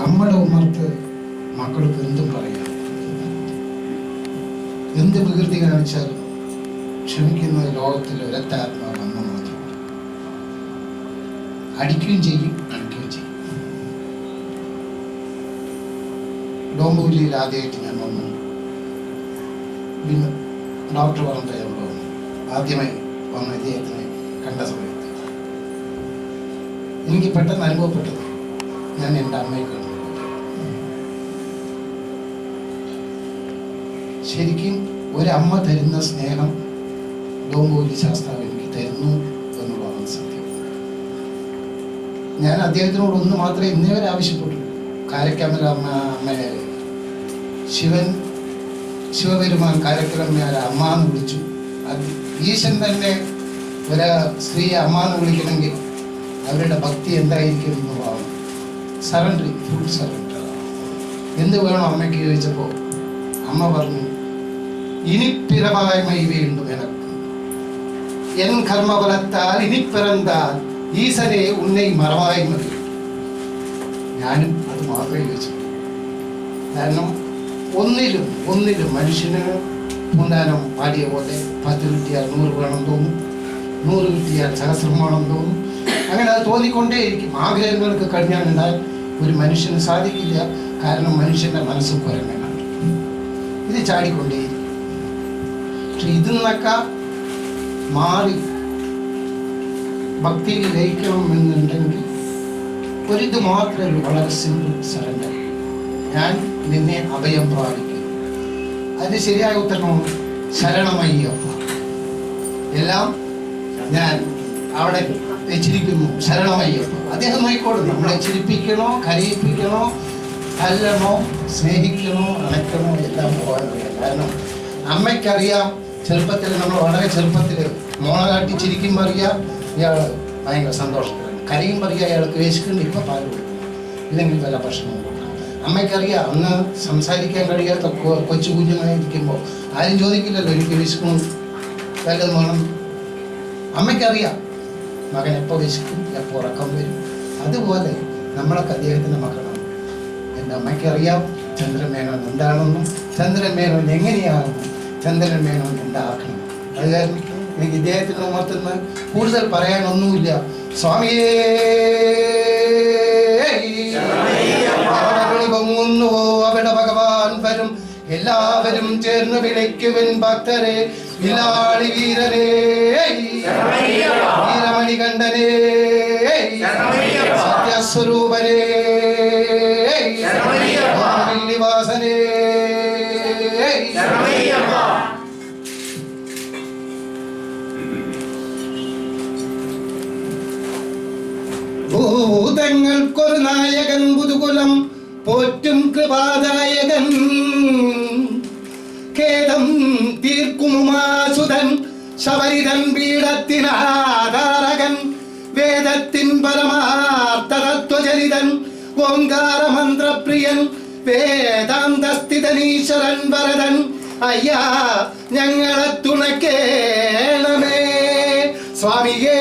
അമ്മയുടെ ഉമ്മർത്ത് മക്കൾക്ക് എന്തും പറയാം. എന്ത് വികൃതി കാണിച്ചാലും ക്ഷമിക്കുന്ന ലോകത്തിൽ ഒരൊറ്റ ആത്മാവ് അമ്മ മാത്രമാണ്. അടിക്കുകയും ചെയ്യും, അടിക്കുകയും ചെയ്യും. ഡോംബൂലിയിൽ ആദ്യമായിട്ട് ഞാൻ വന്നു. പിന്നെ ഡോക്ടർ പറഞ്ഞ ആദ്യമായി വന്ന ഇദ്ദേഹത്തിനെ കണ്ട സമയത്ത് എനിക്ക് പെട്ടെന്ന് അനുഭവപ്പെട്ടത് ഞാൻ എൻ്റെ അമ്മയെ കണ്ടു. ശരിക്കും ഒരമ്മ തരുന്ന സ്നേഹം ഡോംബൂലി ശാസ്താവ് എനിക്ക് തരുന്നു എന്നുള്ളതാണ് സത്യം. ഞാൻ അദ്ദേഹത്തിനോട് ഒന്ന് മാത്രമേ ഇന്നേ വരെ ആവശ്യപ്പെട്ടുള്ളൂ. കാരക്കമ്മല അമ്മയെ ശിവപെരുമാൻ കാരക്കലമ്മയാരെ അമ്മ എന്ന് വിളിച്ചു. അത് ഈശൻ തന്നെ ഒരു സ്ത്രീയെ അമ്മ എന്ന് വിളിക്കണമെങ്കിൽ അവരുടെ ഭക്തി എന്തായിരിക്കും എന്നുള്ളതാണ്. Surrendering, full surrender. എന്ത് വേണം അമ്മയ്ക്ക് ചോദിച്ചപ്പോൾ അമ്മ പറഞ്ഞു, ഇനി പിറവായ്മ വീണ്ടും എനക്ക് എൻ കർമ്മബലത്താൽ ഇനി പിറന്താൽ ഈശ്വരെ ഉന്നെ മറവായ്മ. ഞാനും അത് മാത്രമേ ചോദിച്ചു. കാരണം ഒന്നിലും മനുഷ്യന് പൂന്താനം പാടിയ പോലെ 10 കിട്ടിയാൽ 100 വേണം തോന്നും, 100 കിട്ടിയാൽ സഹസ്രം വേണം തോന്നും. അങ്ങനെ അത് തോന്നിക്കൊണ്ടേയിരിക്കും. ആഗ്രഹങ്ങൾക്ക് കഴിഞ്ഞാലുണ്ടാൽ ഒരു മനുഷ്യന് സാധിക്കില്ല. കാരണം മനുഷ്യൻ്റെ മനസ്സ് കുരങ്ങനാണ്. ഇത് ചാടിക്കൊണ്ടേയിരിക്കും. പക്ഷെ ഇതിന്നൊക്കെ മാറി ഭക്തിയിൽ ലയിക്കണമെന്നുണ്ടെങ്കിൽ ഒരിത് മാത്രമേ ഉള്ളൂ, വളരെ സിമ്പിൾ സറണ്ടർ. ഞാൻ നിന്നെ അഭയം പ്രാപിക്കും. അതിന് ശരിയായ ഉത്തരമാണ് ശരണമയ്യപ്പ. എല്ലാം ഞാൻ അവിടെ വെച്ചിരിക്കുന്നു, ശരണമയ്യപ്പ. അദ്ദേഹം നോക്കിക്കോളും. നമ്മളെ ചിരിപ്പിക്കണോ, കരയിപ്പിക്കണോ, തല്ലണോ, സ്നേഹിക്കണോ, അണയ്ക്കണോ, എല്ലാം പോകാൻ അറിയാം. കാരണം അമ്മയ്ക്കറിയാം. ചെറുപ്പത്തിൽ നമ്മൾ വളരെ ചെറുപ്പത്തിൽ മോളെ കാട്ടി ചിരിക്കുമ്പോൾ അറിയാം ഇയാൾ ഭയങ്കര സന്തോഷത്തിലാണ്. കരയുമ്പോൾ അറിയാം ഇയാൾക്ക് വേശിക്കുന്നുണ്ട്, ഇപ്പം പാൽ കൊടുക്കണം, ഇല്ലെങ്കിൽ വല്ല ഭക്ഷണം കൊടുക്കണം. അമ്മയ്ക്കറിയാം അന്ന് സംസാരിക്കാൻ കഴിയാത്ത കൊച്ചു കുഞ്ഞുങ്ങളായിരിക്കുമ്പോൾ ആരും ചോദിക്കില്ലല്ലോ എനിക്ക് വിശക്കണം വല്ലതും വേണം. അമ്മയ്ക്കറിയാം മകൻ എപ്പോൾ വിശക്കും, എപ്പോൾ ഉറക്കം വരും. അതുപോലെ നമ്മളൊക്കെ അദ്ദേഹത്തിൻ്റെ മക്കളാണ്. എൻ്റെ അമ്മയ്ക്കറിയാം ചന്ദ്രമേനോൻ എന്താണെന്നും ചന്ദ്രമേനോൻ എങ്ങനെയാണെന്നും ചന്ദ്രമേനോൻ എന്താക്കണം. അത് കാരണം എനിക്ക് ഇദ്ദേഹത്തിൻ്റെ ഉമ്മർത്തുനിന്ന് കൂടുതൽ പറയാനൊന്നുമില്ല. സ്വാമിയേ പൊങ്ങുന്നുവോ അവിടെ ഭഗവാൻ വരും. എല്ലാവരും ചേർന്ന് വിളിക്കുവിൻ ഭക്തരെ, വിലാളി വീരനെ, വീരമണികണ്ഠനെ, സത്യസ്വരൂപനെ, വാസനെ. ഭൂതങ്ങൾക്കൊരു നായകൻ പുതുകുലം പോറ്റും കൃപാദായകൻ, ഖേദം തീർക്കുമാസുതൻ ശബരിതൻ പീഠത്തിനാധാരകൻ, വേദത്തിൻ പരമാർത്ഥതത്വചരിതൻ ഓങ്കാരമന്ത്രപ്രിയൻ, വേദാന്തസ്ഥിതനീശ്വരൻ വരദൻ. അയ്യാ ഞങ്ങളെ തുണക്കേണമേ സ്വാമിയേ.